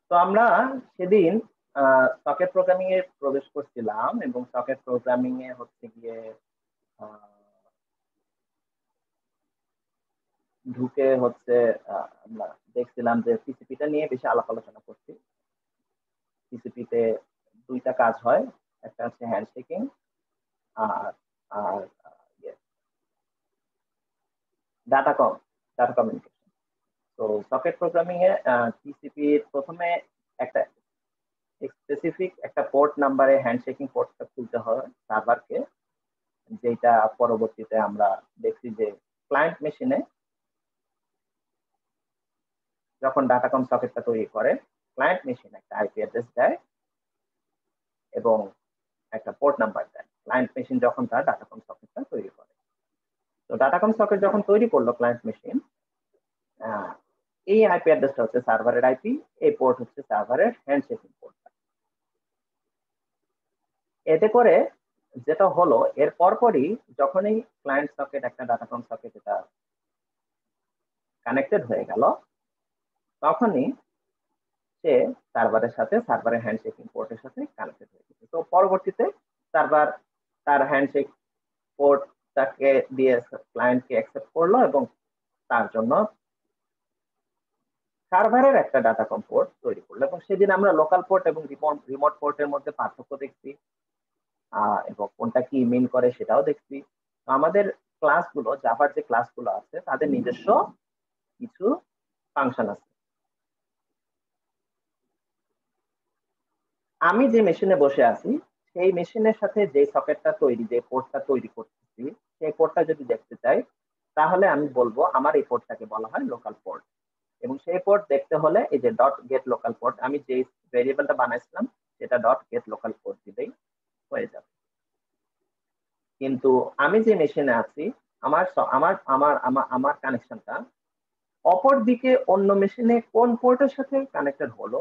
তো আমরা সেদিন সকেট প্রোগ্রামিং এ প্রবেশ করছিলাম এবং সকেট প্রোগ্রামিং এ হচ্ছে গিয়ে ঢুকে হচ্ছে আমরা দেখছিলাম যে পিসিপিটা নিয়ে বেশি আলাপ আলোচনা করছি। পিসিপিতে দুইটা কাজ হয়, একটা হচ্ছে হ্যান্ডশেকিং আর আর ডাটা কমিউনিকেশন। তো সকেট প্রোগ্রামিং এ পিসিপি প্রথমে একটা স্পেসিফিক একটা পোর্ট নাম্বারে হ্যান্ডশেকিং পোর্টটা খুলতে হয় সার্ভারকে, যেটা পরবর্তীতে আমরা দেখছি যে ক্লায়েন্ট মেশিনে যখন ডাটাকম সকেটটা তৈরি করে ক্লায়েন্ট মেশিন একটা আইপি অ্যাড্রেস দেয় এবং একটা পোর্ট নাম্বার দেয় ক্লায়েন্ট মেশিন যখন তার ডাটাকম সকেটটা তৈরি করে। তো ডাটাকম সকেট যখন তৈরি করলো ক্লায়েন্ট মেশিন, এই আইপি অ্যাড্রেসটা হচ্ছে সার্ভারের আইপি, এই পোর্ট হচ্ছে সার্ভারের হ্যান্ডশেকিং পোর্ট। এতে করে যেটা হলো এর পরপরই যখনই ক্লায়েন্ট সকেট একটা ডাটাকম সকেট এটা কানেক্টেড হয়ে গেল, তখনই সে সার্ভারের সাথে সার্ভারের হ্যান্ডশেকিং পোর্টের সাথে কানেক্টেড হয়ে গেছে। তো পরবর্তীতে সার্ভার তার হ্যান্ডশেক পোর্টটাকে দিয়ে ক্লায়েন্টকে অ্যাকসেপ্ট করলো এবং তার জন্য সার্ভারের একটা ডাটাকম পোর্ট তৈরি করলো। এবং সেদিন আমরা লোকাল পোর্ট এবং রিমোট পোর্টের মধ্যে পার্থক্য দেখছি এবং কোনটা কি মিন করে সেটাও দেখছি। আমাদের ক্লাসগুলো, জাভার যে ক্লাসগুলো আছে তাদের নিজস্ব কিছু ফাংশন আছে। আমি যে মেশিনে বসে আছি সেই মেশিনের সাথে যে সকেটটা তৈরি, যে পোর্টটা তৈরি করতেছি, সেই পোর্টটা যদি দেখতে চাই তাহলে আমি বলবো আমার এই পোর্টটাকে বলা হয় লোকাল পোর্ট। এবং সেই পোর্ট দেখতে হলে এই যে ডট গেট লোকাল পোর্ট, আমি যে ভেরিয়েবলটা বানাইছিলাম সেটা ডট গেট লোকাল পোর্ট দিলেই হয়ে যাবে। কিন্তু আমি যে মেশিনে আছি আমার আমার আমার আমার আমার কানেকশনটা অপর দিকে অন্য মেশিনে কোন পোর্টের সাথে কানেক্টেড হলো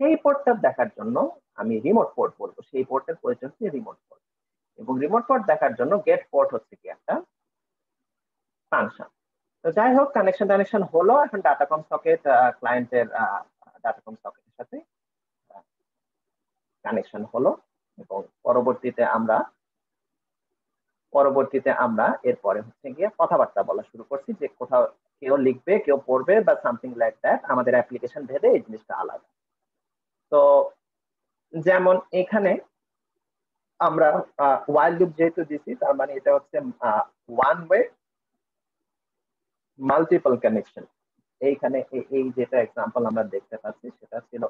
সেই পোর্টটা দেখার জন্য আমি রিমোট পোর্ট বলবো। সেই পোর্টের প্রয়োজন হচ্ছে রিমোট পোর্ট। এবং রিমোট পোর্ট দেখার জন্য গেট পোর্ট হচ্ছে কি একটা ফাংশন। তো যাই হোক, কানেকশন হলো। এখন ডাটাকম সকেট ক্লায়েন্টের ডাটাকম সকেটের সাথে কানেকশন হলো এবং পরবর্তীতে আমরা এরপরে হচ্ছে গিয়ে কথাবার্তা বলা শুরু করছি যে কোথাও কেউ লিখবে কেউ পড়বে বা সামথিং লাইক দ্যাট। আমাদের অ্যাপ্লিকেশন ভেদে এই জিনিসটা আলাদা। তো যেমন এখানে আমরা ওয়াইল লুপ যেহেতু দিছি, তার মানে এটা হচ্ছে ওয়ান ওয়ে মাল্টিপল কানেকশন। এইখানে এই যেটা এক্সাম্পল আমরা দেখতে পাচ্ছি সেটা ছিল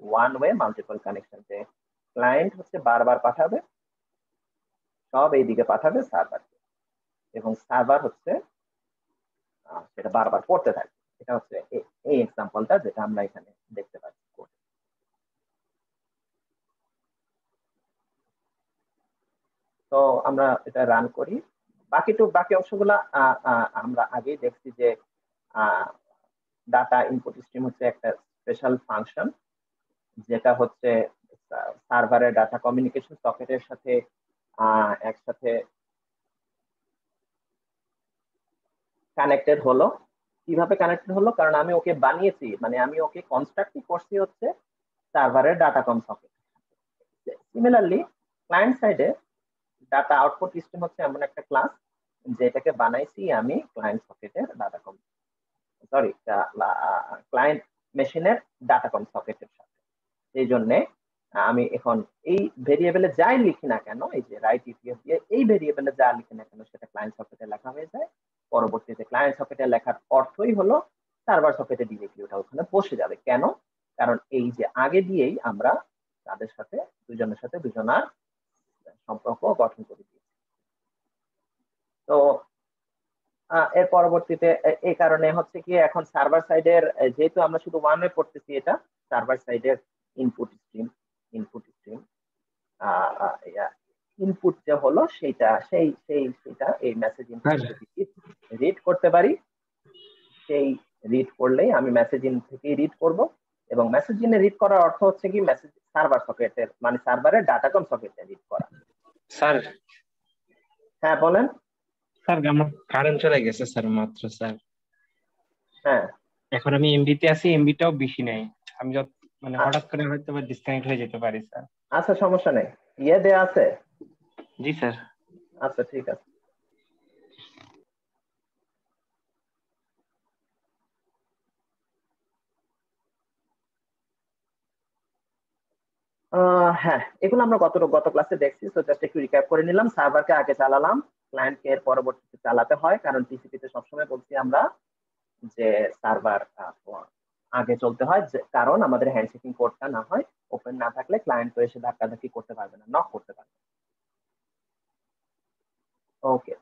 ওয়ান ওয়ে মাল্টিপল কানেকশন, যে ক্লায়েন্ট হচ্ছে বারবার পাঠাবে, সব এইদিকে পাঠাবে সার্ভারকে এবং সার্ভার হচ্ছে সেটা বারবার পড়তে থাকে। এটা হচ্ছে এই এক্সাম্পলটা যেটা আমরা এখানে দেখতে পাচ্ছি। তো আমরা এটা রান করি। বাকি অংশগুলা আমরা আগেই দেখছি যে ডাটা ইনপুট স্ট্রিম হচ্ছে একটা স্পেশাল ফাংশন, যেটা হচ্ছে সার্ভারের ডাটা কমিউনিকেশন সকেটের সাথে একসাথে কানেক্টেড হলো। কিভাবে কানেক্টেড হলো? কারণ আমি ওকে বানিয়েছি, মানে আমি ওকে কনস্ট্রাক্ট করছি হচ্ছে সার্ভারের ডাটাকম সকেট। সিমিলারলি ক্লায়েন্ট সাইডে ডাটা আউটপুট সিস্টেম হচ্ছে এমন একটা ক্লাস যেটাকে বানাইছি আমি ক্লায়েন্ট সকেটের ডাটাকম ক্লায়েন্ট মেশিনের ডাটাকম সকেটের সাথে। এই জন্যে আমি এখন এই ভেরিয়েবলে যাই লিখি না কেন, এই যে রাইট ইটিএফ দিয়ে এই ভেরিয়েবলে যা লিখি না কেন সেটা ক্লায়েন্ট সকেটে লেখা হয়ে যায়। পরবর্তীতে ক্লায়েন্ট সকেটে লেখার অর্থই হলো সার্ভার সকেটে ডিরেক্টলি ওটা ওখানে বসে যাবে। কেন? কারণ এই যে আগে দিয়েই আমরা তাদের সাথে দুজনের সাথে দুজনার সম্পর্ক গঠন করে দিয়েছি। তো এর পরবর্তীতে এই কারণে হচ্ছে কি এখন সার্ভার সাইডের, যেহেতু আমরা শুধু ওয়ান ওয়ে পড়তেছি, এটা সার্ভার সাইডের ইনপুট স্ট্রিম ইনপুট যে হলো সেটা এই মেসেজ ইনপুট যদি রিড করতে পারি, সেই রিড করলেই আমি মেসেজ ইন থেকে রিড করব। এবং মেসেজ ইনে রিড করার অর্থ হচ্ছে কি মেসেজ সার্ভার সকেটের, মানে সার্ভারের ডাটাকম সকেটে রিড করা। স্যার, হ্যাঁ বলেন। স্যার আমার কারেন্ট চলে গেছে স্যার মাত্র স্যার। হ্যাঁ, এখন আমি এমবিতে আছি, এমবিটাও বেশি নাই। আমি মানে হঠাৎ করে হয়তো বা ডিসকানেক্ট হয়ে যেতে পারে স্যার। আচ্ছা, সমস্যা নেই। দেয়া আছে? জি স্যার। আচ্ছা, ঠিক আছে। হ্যাঁ, এগুলো আমরা গত ক্লাসে দেখছি, তো জাস্ট একটু রিক্যাপ করে নিলাম। সার্ভারকে আগে চালালাম, ক্লায়েন্টকে এর পরবর্তীতে চালাতে হয়, কারণ টিসিপিতে সবসময় বলছি আমরা যে সার্ভার আগে চলতে হয়, কারণ আমাদের হ্যান্ডশেকিং কোডটা না হয় ওপেন না থাকলে ক্লায়েন্ট তো এসে ধাক্কাধাক্কি করতে পারবে না, নক করতে পারবে। ওকে,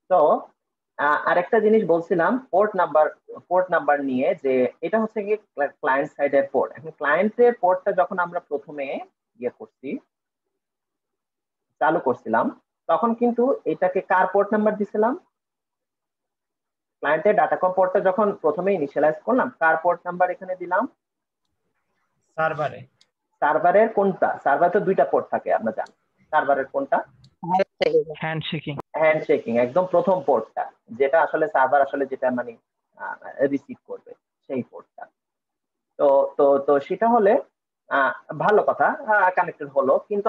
তো আরেকটা জিনিস বলছিলাম পোর্ট নাম্বার নিয়ে, যে এটা হচ্ছে কি ক্লায়েন্ট সাইডের পোর্ট। এখন ক্লায়েন্টের পোর্টটা যখন আমরা প্রথমে চালু করছিলাম, তখন কিন্তু এটাকে কার পোর্ট নাম্বার দিছিলাম? ক্লায়েন্টের ডাটাকম পোর্টটা যখন প্রথমে ইনিশিয়ালাইজ করলাম, কার পোর্ট নাম্বার এখানে দিলাম? সার্ভারে। সার্ভারের কোনটা? সার্ভারে তো দুইটা পোর্ট থাকে, আমরা জানি। সার্ভারের কোনটা? হ্যান্ডশেকিং, একদম প্রথম পোর্টটা, যেটা আসলে সার্ভার আসলে যেটা মানে রিসিভ করবে, সেই পোর্টটা। তো তো তো সেটা হলে ভালো কথা, কানেক্টেড হলো। কিন্তু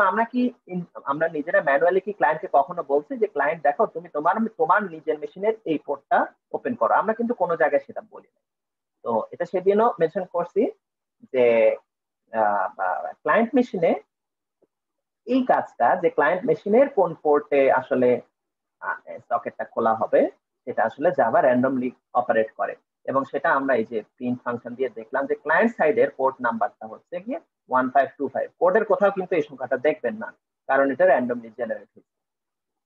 আমরা নিজেরা ম্যানুয়ালি কি ক্লায়েন্টকে কখনো বলছি যে ক্লায়েন্ট দেখো তুমি তোমার নিজের মেশিনের এই পোর্টটা ওপেন করো? আমরা কিন্তু কোনো জায়গায় সেটা বলি না। তো এটা সেদিনও মেনশন করছি যে ক্লায়েন্ট মেশিনে এই কাজটা, যে ক্লায়েন্ট মেশিনের কোন পোর্টে আসলে সকেটটা খোলা হবে, সেটা আসলে জাভা র্যান্ডমলি অপারেট করে। এবং সেটা আমরা এই যে প্রিন্ট ফাংশন দিয়ে দেখলাম যে ক্লায়েন্ট সাইডের পোর্ট নাম্বারটা হচ্ছে গিয়ে 1525। কোডের কোথাও কিন্তু এই সংখ্যাটা দেখবেন না, কারণ এটা র্যান্ডমলি জেনারেট হচ্ছে,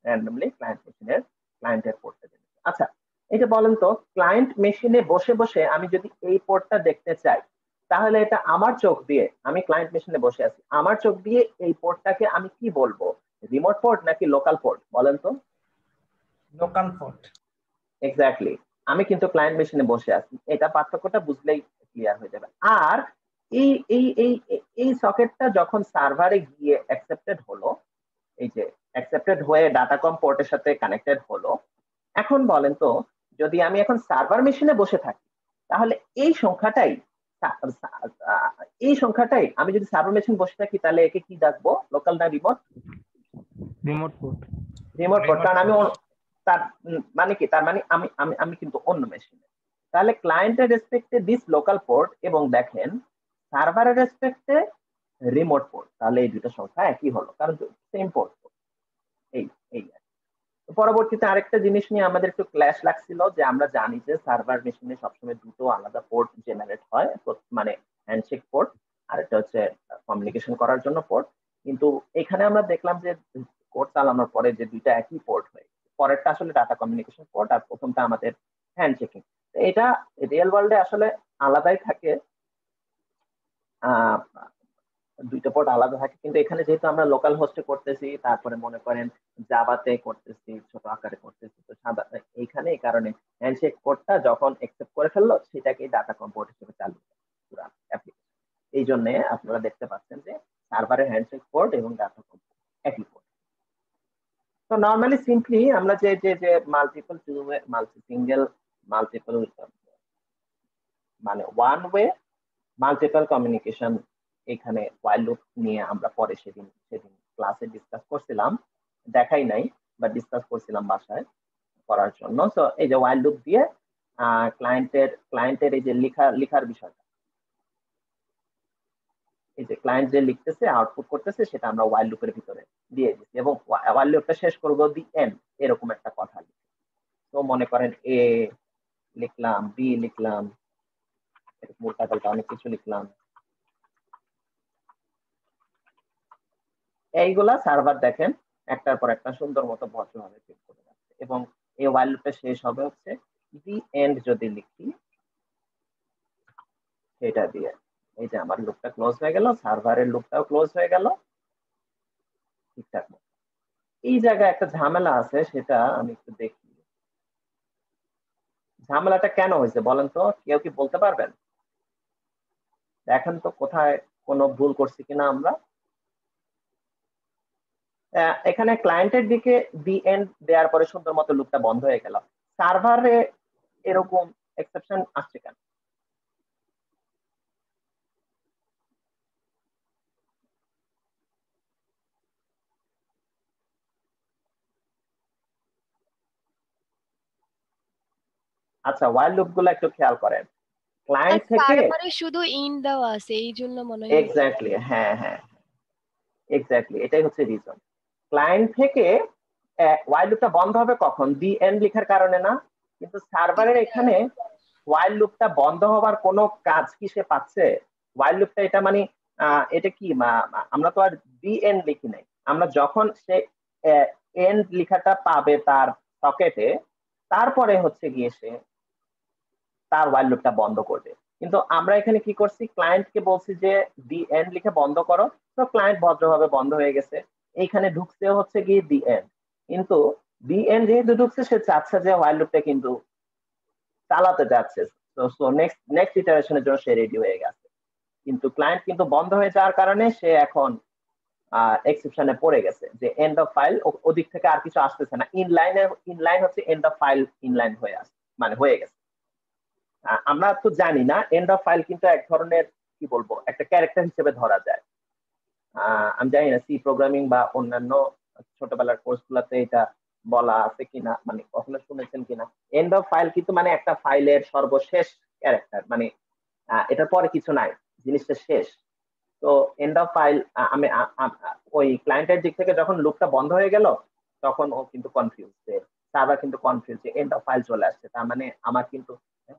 র্যান্ডমলি ক্লায়েন্টের পোর্টটা। আচ্ছা, এটা বলেন তো, ক্লায়েন্ট মেশিনে বসে বসে আমি যদি এই পোর্টটা দেখতে চাই, তাহলে এটা আমার চোখ দিয়ে, আমি ক্লায়েন্ট মেশিনে বসে আছি, আমার চোখ দিয়ে এই পোর্টটাকে আমি কি বলবো? রিমোট পোর্ট নাকি লোকাল পোর্ট বলেন তো? Local port. এক্স্যাক্টলি, আমি কিন্তু ক্লায়েন্ট মেশিনে বসে আছি, এটা পার্থক্যটা বুঝলেই ক্লিয়ার হয়ে যাবে। আর এই এই এই এই সকেটটা যখন সার্ভারে গিয়ে অ্যাকসেপ্টেড হলো, এই যে অ্যাকসেপ্টেড হয়ে ডাটাকম পোর্টের সাথে কানেক্টেড হলো, এখন বলেন তো, যদি আমি এখন সার্ভার মেশিনে বসে থাকি, তাহলে এই সংখ্যাটাই আমি যদি সার্ভার মেশিন বসে থাকি, তাহলে একে কি ডাকবো? লোকাল না remote? Remote port. Remote port, কারণ আমি তার মানে কি, তার মানে আমি আমি আমি কিন্তু অন্য মেশিনে। তাহলে ক্লায়েন্টের রেসপেক্টে দিস লোকাল পোর্ট, এবং দেখেন সার্ভারের রেসপেক্টে রিমোট পোর্ট, তাহলে এই দুটো সংখ্যা একই হলো, কারণ সেম পোর্ট। এই এই পরবর্তীতে আরেকটা জিনিস নিয়ে আমাদের একটু ক্ল্যাশ লাগছিল, যে আমরা জানি যে সার্ভার মেশিনে সবসময় দুটো আলাদা পোর্ট জেনারেট হয়, মানে হ্যান্ডশেক পোর্ট, আর এটা হচ্ছে কমিউনিকেশন করার জন্য পোর্ট। কিন্তু এখানে আমরা দেখলাম যে কোড চালানোর পরে যে দুইটা একই পোর্ট হয়, পরেরটা আসলে ডাটা কমিউনিকেশন পোর্ট, আর প্রথমটা আমাদের হ্যান্ডশেকিং। এটা রিয়েল ওয়ার্ল্ডে আসলে আলাদাই থাকে, দুইটা পোর্ট আলাদা থাকে, কিন্তু এখানে যেহেতু আমরা লোকাল হোস্টে করতেছি, তারপরে মনে করেন জাভাতে করতেছি, ছোট আকারে করতেছি, তো এইখানে এই কারণে হ্যান্ডশেক কোডটা যখন একসেপ্ট করে ফেললো, সেটাকে ডাটা কম পোর্ট হিসেবে চালু পুরো অ্যাপ্লিকেশন। এই জন্য আপনারা দেখতে পাচ্ছেন যে সার্ভারের হ্যান্ডশেক পোর্ট এবং ডাটা কম একই পোর্ট। তো নর্মালি সিম্পলি আমরা যে যে যে multiple two way, single, multiple, মানে ওয়ান ওয়ে, মাল্টিপল কমিউনিকেশন, এখানে ওয়াইল লুপ নিয়ে আমরা পরে সেদিন ক্লাসে ডিসকাস করছিলাম, দেখাই নাই, বা ডিসকাস করছিলাম বাসায় করার জন্য। তো এই যে ওয়াইল লুপ দিয়ে ক্লায়েন্টের এই যে লিখার বিষয়টা, এই যে ক্লায়েন্ট যে লিখতেছে, আউটপুট করতেছে, সেটা আমরা ওয়াইল লুপের ভিতরে দিয়ে দিচ্ছি, এবং ওয়াইল লুপটা শেষ করবো দি এন্ড, এরকম একটা কথা লিখি। তো মনে করেন এ লিখলাম, বি লিখলাম, উল্টা পাল্টা অনেক কিছু লিখলাম, এইগুলা সার্ভার দেখেন একটার পর একটা সুন্দর মতো ভদ্রভাবে প্রিন্ট করে যাচ্ছে। এবং এই ওয়াইল লুপটা শেষ হবে হচ্ছে দি এন্ড যদি লিখি, সেটা দিয়ে এই যে আমার লুপটা ক্লোজ হয়ে গেল, সার্ভারের লুপটাও ক্লোজ হয়ে গেল ঠিকঠাক মতো। এই জায়গায় একটা ঝামেলা আছে, সেটা আমি একটু দেখি। ঝামেলাটা কেন হয়েছে বলেন তো, কেউ কি বলতে পারবেন? দেখেন তো কোথায় কোনো ভুল করছি কিনা আমরা। এখানে ক্লায়েন্টের দিকে দি এন্ড দেওয়ার পরে সুন্দর মতো লুপটা বন্ধ হয়ে গেল, সার্ভারে এরকম এক্সেপশন আসছে কেন? আচ্ছা, ওয়াইল লুপ গুলো একটু খেয়াল করেন। ক্লায়েন্ট থেকে সার্ভারে শুধু ইন দেওয়া আছে, এই জন্য মনে হয়। এক্স্যাক্টলি, হ্যাঁ হ্যাঁ এক্স্যাক্টলি, এটাই হচ্ছে রিজন। ক্লায়েন্ট থেকে ওয়াইল লুপটা বন্ধ হবে কখন? দি এন্ড লেখার কারণে না, কিন্তু সার্ভারের এখানে ওয়াইল লুপটা বন্ধ হওয়ার কোনো কাজ কি সে পাচ্ছে? ওয়াইল লুপটা এটা মানে এটা কি আমরা তো আর দি এন্ড লিখি নাই, আমরা যখন সে এন্ড লেখাটা পাবে তার সকেটে, তারপরে হচ্ছে গিয়ে সে তার ওয়াইল লুপটা বন্ধ করবে। কিন্তু আমরা এখানে কি করছি, ক্লায়েন্টকে বলছি যে দি এন্ড লিখে বন্ধ করো, তো ক্লায়েন্ট ভদ্রভাবে বন্ধ হয়ে গেছে। এইখানে ঢুকছে হচ্ছে গিয়ে দি এন্ড, কিন্তু দি এন্ড যেহেতু ঢুকছে সে চাচ্ছে যে ওয়াইল লুপটা কিন্তু চালাতে যাচ্ছে, তো নেক্সট ইটারেশনের জন্য সে রেডি হয়ে গেছে। কিন্তু ক্লায়েন্ট কিন্তু বন্ধ হয়ে যাওয়ার কারণে সে এখন এক্সেপশনে পড়ে গেছে যে এন্ড অফ ফাইল, ওদিক থেকে আর কিছু আসতেছে না। ইনলাইন হচ্ছে এন্ড অফ ফাইল ইনলাইন হয়ে আসছে, মানে হয়ে গেছে। আমরা তো জানি না, এন্ড অফ ফাইল কিন্তু এক ধরনের কি বলবো একটা ক্যারেক্টার হিসেবে ধরা যায়। আমি জানি না সি প্রোগ্রামিং বা অন্যান্য ছোটবেলার কোর্স গুলাতে এটা বলা আছে কিনা, মানে কখনো শুনেছেন কিনা। এন্ড অফ ফাইল কিন্তু মানে একটা ফাইলের সর্বশেষ ক্যারেক্টার, মানে এটার পরে কিছু নাই, জিনিসটা শেষ। তো এন্ড অফ ফাইল আমি ওই ক্লায়েন্টের দিক থেকে যখন লুপটা বন্ধ হয়ে গেল, তখন ও কিন্তু কনফিউজ, সার্ভার কিন্তু কনফিউজ যে এন্ড অফ ফাইল চলে আসছে, তার মানে আমার কিন্তু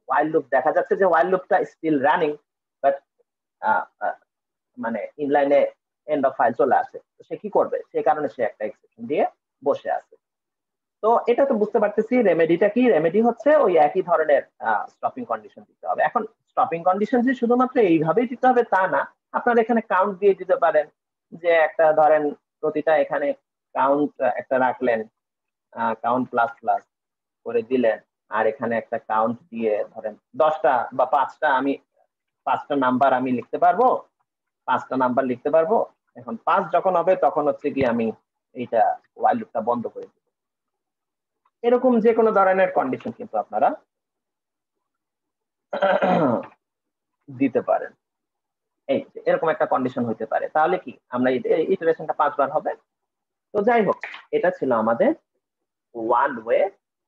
ওয়াইল লুপ দেখা যাচ্ছে যে ওয়াইল লুপটা স্টিল রানিং, বাট মানে ইনলাইনে এন্ড অফ ফাইল চলে আসে। তো সে কি করবে, সেই কারণে সে একটা এক্সেপশন দিয়ে বসে আছে। তো এটা তো বুঝতে পারতেছি, রেমেডিটা কি? রেমেডি হচ্ছে ওই একই ধরনের স্টপিং কন্ডিশন দিতে হবে। এখন স্টপিং কন্ডিশন যে শুধুমাত্র এইভাবেই দিতে হবে তা না, আপনারা এখানে কাউন্ট দিয়ে দিতে পারেন, যে একটা ধরেন প্রতিটা এখানে কাউন্ট একটা রাখলেন, কাউন্ট প্লাস প্লাস করে দিলেন, আর এখানে একটা কাউন্ট দিয়ে ধরেন 10টা বা 5টা, আমি 5টা নাম্বার আমি লিখতে পারবো, 5টা নাম্বার লিখতে পারবো। এখন 5 যখন হবে তখন হচ্ছে কি আমি এইটা ওয়াইল লুপটা বন্ধ করে দিব। এরকম যে কোনো ধরনের কন্ডিশন কিন্তু আপনারা দিতে পারেন। এই এরকম একটা কন্ডিশন হতে পারে, তাহলে কি আমরা ইটারেশনটা 5 বার হবে। তো যাই হোক, এটা ছিল আমাদের one way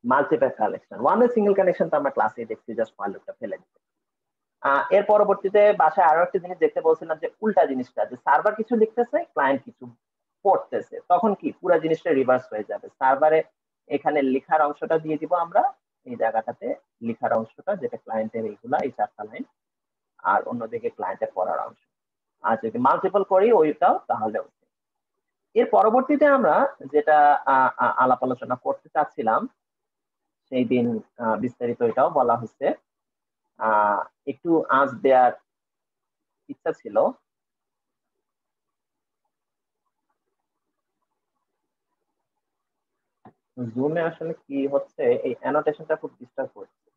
multiple connection. One way single connection তো আমরা ক্লাসে দেখছি, জাস্ট ওয়াইল লুপটা ফেলে দিতে। এর পরবর্তীতে বাসায় আরো একটা জিনিস দেখতে বলছিলাম, যে উল্টা জিনিসটা, যে সার্ভার কিছু লিখতেছে, ক্লায়েন্ট কিছু পড়তেছে, তখন কি পুরো জিনিসটা রিভার্স হয়ে যাবে। সার্ভারে এখানে লেখার অংশটা দিয়ে দিব আমরা, এই জায়গাটাতে লেখার অংশটা, যেটা ক্লায়েন্টের এইগুলা এই 4টা লাইন, আর অন্যদিকে ক্লায়েন্টের পড়ার অংশ। আর যদি মাল্টিপল করি ওইটাও, তাহলে এর পরবর্তীতে আমরা যেটা আলাপ আলোচনা করতে চাচ্ছিলাম, সেই দিন বিস্তারিত এটাও বলা হচ্ছে, একটু আঁচ দেওয়ার ইচ্ছা ছিল। জুমে আসলে কি হচ্ছে, এই অ্যানোটেশনটা খুব ডিস্টার্ব করছে।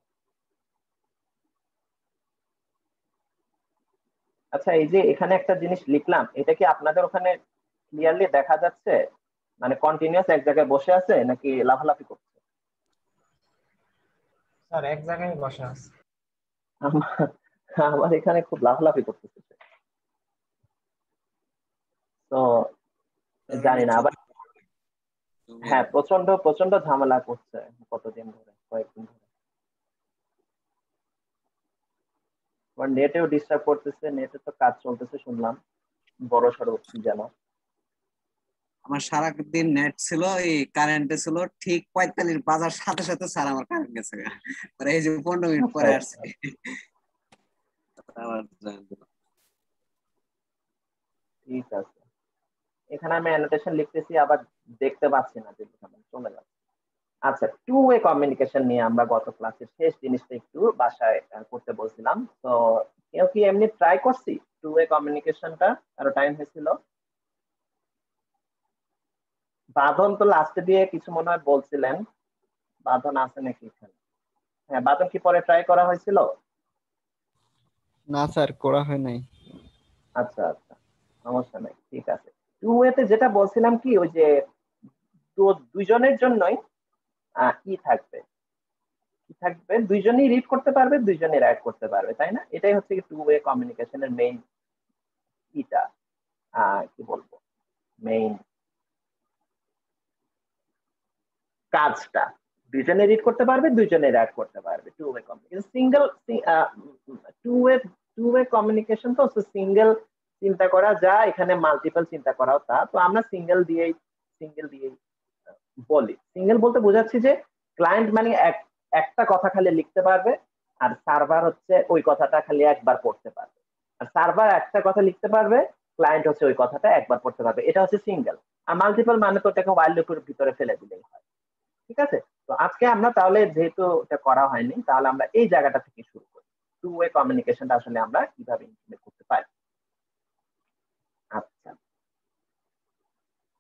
আচ্ছা, এই যে এখানে একটা জিনিস লিখলাম, এটা কি আপনাদের ওখানে ক্লিয়ারলি দেখা যাচ্ছে? মানে কন্টিনিউয়াস এক জায়গায় বসে আছে নাকি লাফালাফি করছে? স্যার এক জায়গায় বসে আছে। আমার এখানে খুব লাফালাফি করতেছে। তো জানি না আবার, হ্যাঁ প্রচন্ড প্রচন্ড ঝামেলা করছে কতদিন ধরে, কয়েকদিন ধরে। আবার নেটেও ডিস্টার্ব করতেছে, নেটে তো কাজ চলতেছে শুনলাম, বড় সড়ো কি যেন। আমার সারাদিন নেট ছিল, এই কারেন্টে ছিল, ঠিক 45 বাজার সাথে সাথে স্যার আমার কারেন্ট গেছে। পরে এই যে 15 মিনিট পরে আসছে। ঠিক আছে, এখানে আমি অ্যানোটেশন লিখতেছি, আবার দেখতে পাচ্ছি না যে চলে যাচ্ছে। আচ্ছা, টু ওয়ে কমিউনিকেশন নিয়ে আমরা গত ক্লাসের শেষ জিনিসটা একটু বাসায় করতে বলছিলাম। তো কেউ কি এমনি ট্রাই করছি টু ওয়ে কমিউনিকেশনটা? আরো টাইম হয়েছিল। বাঁধন তো লাস্টে দিয়ে কিছু মনে হয় বলছিলেন, বাঁধন আছে নাকি এখানে? হ্যাঁ, বাঁধন কি পরে ট্রাই করা হয়েছিল? না স্যার, করা হয় নাই। আচ্ছা আচ্ছা, সমস্যা নাই, ঠিক আছে। টু ওয়েতে যেটা বলছিলাম কি, ওই যে দুইজনের জন্যই কি থাকবে, দুইজনই রিড করতে পারবে, দুইজনই রাইট করতে পারবে, তাই না? এটাই হচ্ছে কি টু ওয়ে কমিউনিকেশনের মেইন কিটা, কি বলবো, মেইন কাজটা। দুইজনে রিড করতে পারবে, দুইজনে রাইট করতে পারবে, two way communication. Single two way communication তো সিঙ্গেল চিন্তা করা যায়, এখানে মাল্টিপল চিন্তা করাও তা। তো আমরা সিঙ্গেল দিয়েই বলি। সিঙ্গেল বলতে বোঝাচ্ছি যে ক্লায়েন্ট মানে একটা কথা খালি লিখতে পারবে, আর সার্ভার হচ্ছে ওই কথাটা খালি একবার পড়তে পারবে। আর সার্ভার একটা কথা লিখতে পারবে, ক্লায়েন্ট হচ্ছে ওই কথাটা একবার পড়তে পারবে, এটা হচ্ছে সিঙ্গেল। আর মাল্টিপল মানে তো ওটাকে ওয়াইল লুপের ভিতরে ফেলে দিলেই হয়। ঠিক আছে, তো আজকে আমরা তাহলে যেহেতু এটা করা হয়নি, তাহলে আমরা এই জায়গাটা থেকে শুরু করি, টু ওয়ে কমিউনিকেশনটা আসলে আমরা কিভাবে ইমপ্লিমেন্ট করতে পারি। আচ্ছা,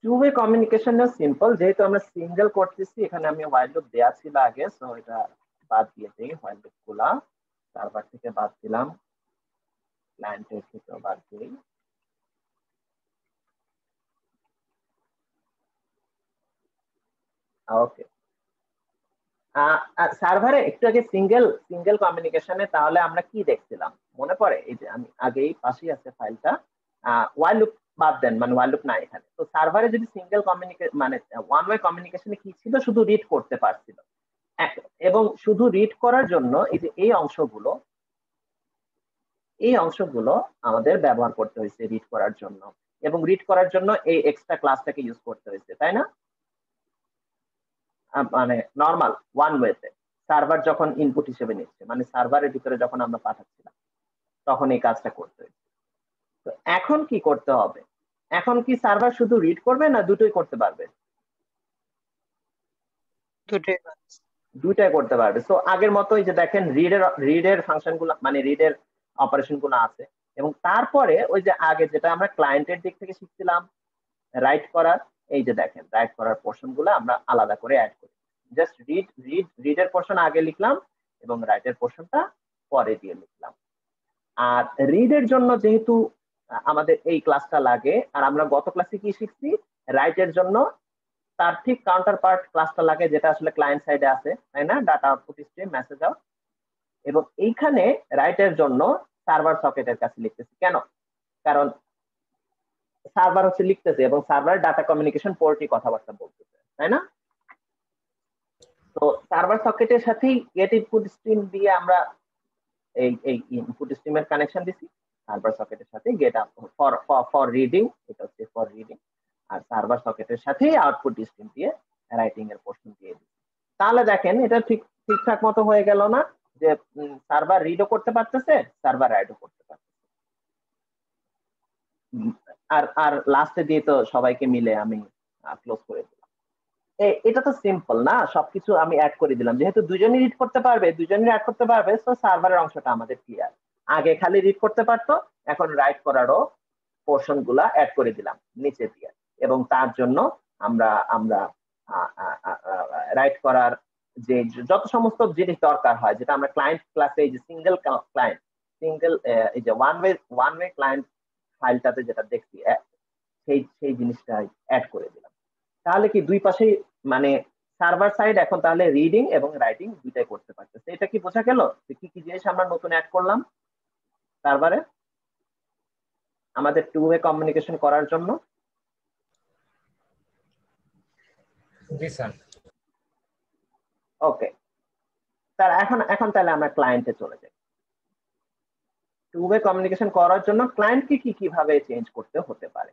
টু ওয়ে কমিউনিকেশন সিম্পল, যেহেতু আমরা সিঙ্গেল করতেছি, এখানে আমি হোয়াইল লুপ দেয়া ছিল আগে, সো এটা বাদ দিয়ে দিই, হোয়াইল লুপ গুলা সার্ভার থেকে বাদ দিলাম, ক্লায়েন্টের থেকে বাদ দিই। ওকে, সার্ভারে একটু আগে সিঙ্গেল কমিউনিকেশনে তাহলে আমরা কি দেখছিলাম মনে পড়ে? এই যে আমি আগেই পাশেই আছে ফাইলটা, ওয়াইল লুপ বাদ দেন, মানে ওয়াইল লুপ নাই এখানে। তো সার্ভারে যদি সিঙ্গেল কমিউনিকেশন মানে ওয়ান ওয়ে কমিউনিকেশনে কি ছিল, শুধু রিড করতে পারছিল, এবং শুধু রিড করার জন্য এই যে এই অংশগুলো আমাদের ব্যবহার করতে হয়েছে রিড করার জন্য, এবং রিড করার জন্য এই এক্সট্রা ক্লাসটাকে ইউজ করতে হয়েছে, তাই না? মানে নর্মাল ওয়ান ওয়েতে সার্ভার যখন ইনপুট হিসেবে নিচ্ছে, মানে সার্ভারের ভিতরে যখন আমরা পাঠাচ্ছিলাম, তখন এই কাজটা করতে হয়েছে। তো এখন কি করতে হবে? এখন কি সার্ভার শুধু রিড করবে না দুটোই করতে পারবে? দুইটাই করতে পারবে। সো আগের মতোই যে দেখেন রিডের ফাংশন গুলো, মানে রিডের অপারেশন গুলো আছে, এবং তারপরে ওই যে আগে যেটা আমরা ক্লায়েন্টের দিক থেকে শিখছিলাম রাইট করার, এই যে দেখেন রাইট করার পোর্শন গুলো আমরা আলাদা করে অ্যাড করি। জাস্ট রিডের পোর্শন আগে লিখলাম এবং রাইটের পোর্শনটা পরে দিয়ে লিখলাম। আর রিডের জন্য যেহেতু আমাদের এই ক্লাসটা লাগে, আর আমরা গত ক্লাসে কি শিখছি, রাইটের জন্য তার ঠিক কাউন্টার পার্ট ক্লাসটা লাগে, যেটা আসলে ক্লায়েন্ট সাইডে আছে, তাই না? Data output stream, message out. এবং এইখানে রাইটের জন্য সার্ভার সকেটের কাছে লিখতেছি। কেন? কারণ সার্ভার হচ্ছে লিখতেছে এবং সার্ভার ডাটা কমিউনিকেশন পোর্টই কথাবার্তা বলতেছে, তাই না? তো সার্ভার সকেটের সাথেই গেট ইনপুট স্ট্রিম দিয়ে আমরা এই ইনপুট স্ট্রিমের কানেকশন দিছি, সার্ভার সকেটের সাথে গেট ফর রিডিং, এটা হচ্ছে ফর রিডিং, আর সার্ভার সকেটের সাথেই আউটপুট স্ট্রিম দিয়ে রাইটিং এর পোর্শন দিয়ে দিই। তাহলে দেখেন এটা ঠিকঠাক মতো হয়ে গেল না, যে সার্ভার রিডও করতে পারতেছে, সার্ভার রাইটও করতে পারতেছে। আর লাস্টে দিয়ে তো সবাইকে মিলে আমি ক্লোজ করে দিলাম। এটা তো সিম্পল না, সবকিছু আমি অ্যাড করে দিলাম, যেহেতু দুজনই রিড করতে পারবে, দুজনই অ্যাড করতে পারবে, তো সার্ভারের অংশটা আমাদের ক্লিয়ার। আগে খালি রিড করতে পারতো, এখন রাইট করারও পোর্শন গুলা অ্যাড করে দিলাম নিচে দিয়ে। এবং তার জন্য আমরা আমরা রাইট করার যে যত সমস্ত জিনিস দরকার হয়, যেটা আমরা ক্লায়েন্ট ক্লাসে, এই যে সিঙ্গেল এই যে ওয়ান ওয়ে ক্লায়েন্ট ফাইলটাতে যেটা দেখছি, সেই জিনিসটাই অ্যাড করে দিলাম। তাহলে কি দুই পাশেই, মানে সার্ভার সাইড এখন তাহলে রিডিং এবং রাইটিং দুইটাই করতে পারতেছে। এটা কি বোঝা গেল যে কি কি জিনিস আমরা নতুন অ্যাড করলাম সার্ভারে আমাদের টু ওয়ে কমিউনিকেশন করার জন্য? জি স্যার। ওকে, তার এখন তাহলে আমরা ক্লায়েন্টে চলে যাই। টু ওয়ে কমিউনিকেশন করার জন্য ক্লায়েন্টকে কিভাবে চেঞ্জ করতে হতে পারে।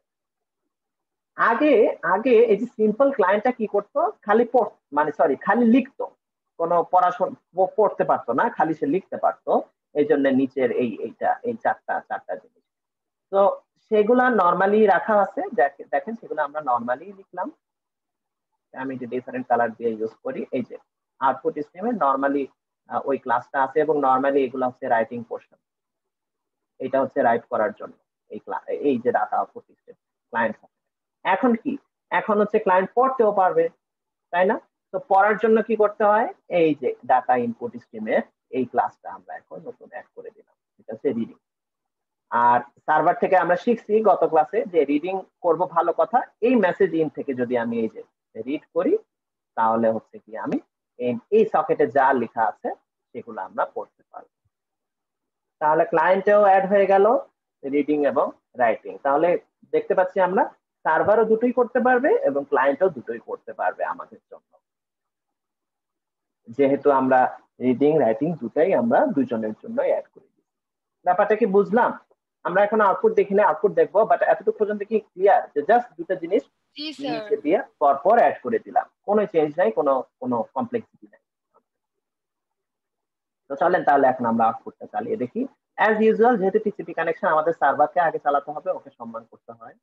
আগে আগে এই যে সিম্পল ক্লায়েন্টটা কি করতো, খালি খালি লিখতো, কোনো পড়াশোনা পড়তে পারতো না, খালি সে লিখতে পারতো। এই জন্য নিচের এই চারটা জিনিস, তো সেগুলা নর্মালি রাখা আছে, দেখেন সেগুলো আমরা নর্মালি লিখলাম। আমি যে ডিফারেন্ট কালার দিয়ে ইউজ করি, এই যে আউটপুট স্ট্রিমে নর্মালি ওই ক্লাসটা আছে, এবং নর্মালি এগুলো হচ্ছে রাইটিং পোর্শন, এটা হচ্ছে রাইট করার জন্য এই যে ডাটা আউটপুট স্ট্রিম ক্লায়েন্ট। এখন কি, এখন হচ্ছে ক্লায়েন্ট পড়তেও পারবে, তাই না? তো পড়ার জন্য কি করতে হয়, এই যে ডাটা ইনপুট স্ট্রিমের এই ক্লাসটা আমরা এখন নতুন অ্যাড করে দিলাম, এটা হচ্ছে রিডিং। আর সার্ভার থেকে আমরা শিখছি গত ক্লাসে যে রিডিং করব ভালো কথা, এই মেসেজ ইন থেকে যদি আমি এই যে রিড করি তাহলে হচ্ছে কি আমি এই সকেটে যা লেখা আছে সেগুলো আমরা পড়তে পারবো। তাহলে ক্লায়েন্টেও অ্যাড হয়ে গেল রিডিং এবং রাইটিং। তাহলে দেখতে পাচ্ছি আমরা সার্ভারও দুটোই করতে পারবে এবং ক্লায়েন্টও দুটোই করতে পারবে আমাদের জন্য, যেহেতু আমরা রিডিং রাইটিং দুটাই আমরা দুজনের জন্য অ্যাড করে দিই। ব্যাপারটা কি বুঝলাম? আমরা এখন আউটপুট দেখি না, আউটপুট দেখবো, বাট এতটুকু পর্যন্ত কি ক্লিয়ার যে জাস্ট দুটো জিনিস জি স্যার। নিচে দিয়ে পরপর অ্যাড করে দিলাম, কোনো চেঞ্জ নাই, কোনো কমপ্লেক্সিটি নাই। তো চলেন তাহলে এখন আমরা আউটপুটটা চালিয়ে দেখি। অ্যাজ ইউজুয়াল যেহেতু টিসিপি কানেকশন আমাদের সার্ভারকে আগে চালাতে হবে, ওকে সম্মান করতে হয়।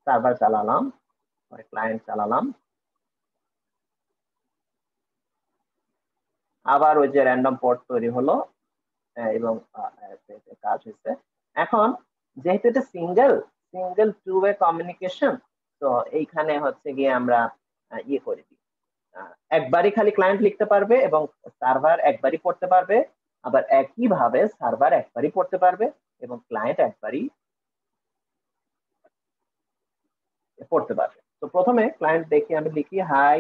সার্ভার চালালাম, পরে ক্লায়েন্ট চালালাম, আবার ওই যে র্যান্ডম পোর্ট তৈরি হলো এবং কাজ হয়েছে। এখন যেহেতু এটা সিঙ্গেল টু ওয়ে কমিউনিকেশন, তো এইখানে হচ্ছে গিয়ে আমরা ইয়ে করে দিই, একবারই খালি ক্লায়েন্ট লিখতে পারবে এবং সার্ভার একবারই পড়তে পারবে, আবার একইভাবে সার্ভার একবারই পড়তে পারবে এবং ক্লায়েন্ট একবারই পড়তে পারবে। তো প্রথমে ক্লায়েন্ট দেখি, আমি লিখি হাই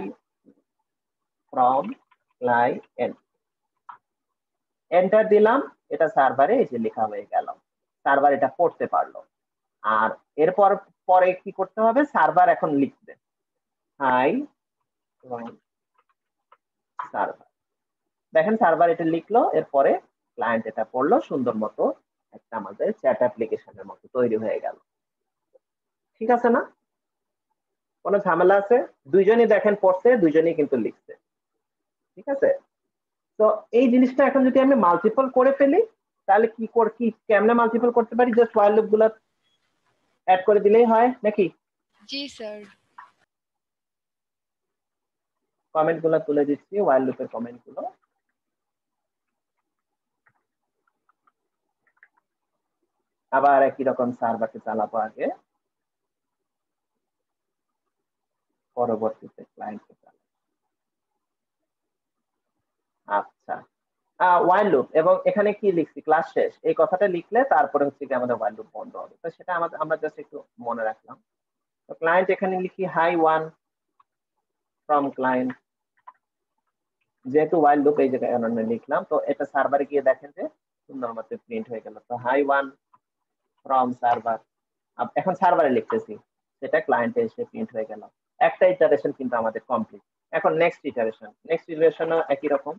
ফ্রম ক্লায়েন্ট, এন্টার দিলাম, এটা সার্ভারে এই যে লেখা হয়ে গেল, সার্ভার এটা পড়তে পারলো। আর এরপর পরে কি করতে হবে, সার্ভার এখন লিখবে হাই ফ্রম সার্ভার, দেখেন সার্ভার এটা লিখলো, এরপরে ক্লায়েন্ট এটা পড়লো, সুন্দর মতো একটা আমাদের চ্যাট অ্যাপ্লিকেশনের মতো তৈরি হয়ে গেল। ঠিক আছে না? কোনো ঝামেলা আছে? দুইজনই দেখেন পড়ছে, দুইজনই কিন্তু লিখছে। ঠিক আছে, তো এই জিনিসটা এখন যদি আমি মাল্টিপল করে ফেলি তাহলে কি কেমনে মাল্টিপল করতে পারি? জাস্ট হোয়াইল লুপ গুলো অ্যাড করে দিলেই হয় নাকি? জি স্যার। কমেন্ট গুলো তুলে দিচ্ছি, হোয়াইল লুপের কমেন্ট গুলো। আবার একই রকম সার্ভারকে চালাবো আগে, পরবর্তীতে ক্লায়েন্টকে চালাবো। আচ্ছা, হোয়াইল লুপ, এবং এখানে কি লিখছি, ক্লাস শেষ, এই কথাটা লিখলে তারপরে হচ্ছে কি আমাদের হোয়াইল লুপ বন্ধ হবে। তো সেটা আমরা জাস্ট একটু মনে রাখলাম। তো ক্লায়েন্ট এখানে লিখি হাই ওয়ান ফ্রম ক্লায়েন্ট, যেহেতু হোয়াইল লুপ এই জায়গায় লিখলাম, তো এটা সার্ভারে গিয়ে দেখেন যে সুন্দর মতো প্রিন্ট হয়ে গেল। তো হাই ওয়ান ফ্রম সার্ভার, এখন সার্ভারে লিখতেছি, সেটা ক্লায়েন্টে এসে প্রিন্ট হয়ে গেল। একটা ইটারেশন কিন্তু আমাদের কমপ্লিট। এখন নেক্সট ইটারেশনও একই রকম।